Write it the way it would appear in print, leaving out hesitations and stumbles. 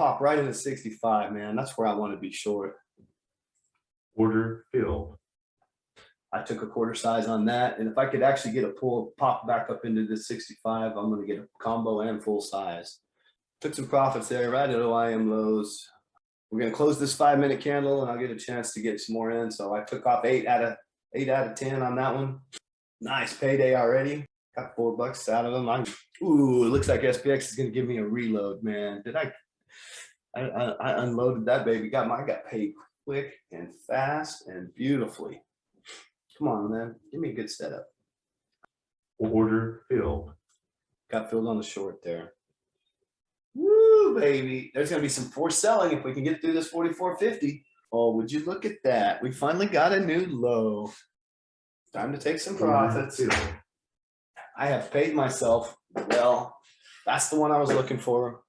pop right into 65, man. That's where I want to be short. Order filled. I took a quarter size on that, and if I could actually get a pull pop back up into the 65, I'm going to get a combo and full size. Took some profits there right at OIM lows. We're going to close this 5-minute candle, and I'll get a chance to get some more in. So I took off 8 out of 10 on that one. Nice payday already. Got $4 out of them. Ooh, it looks like SPX is going to give me a reload, man. Did I unloaded that baby. I got paid quick and fast and beautifully. Come on, man. Give me a good setup. Order filled. Got filled on the short there. Woo, baby. There's going to be some forced selling if we can get through this 44.50. Oh, would you look at that? We finally got a new low. Time to take some profits. I have paid myself. Well, that's the one I was looking for.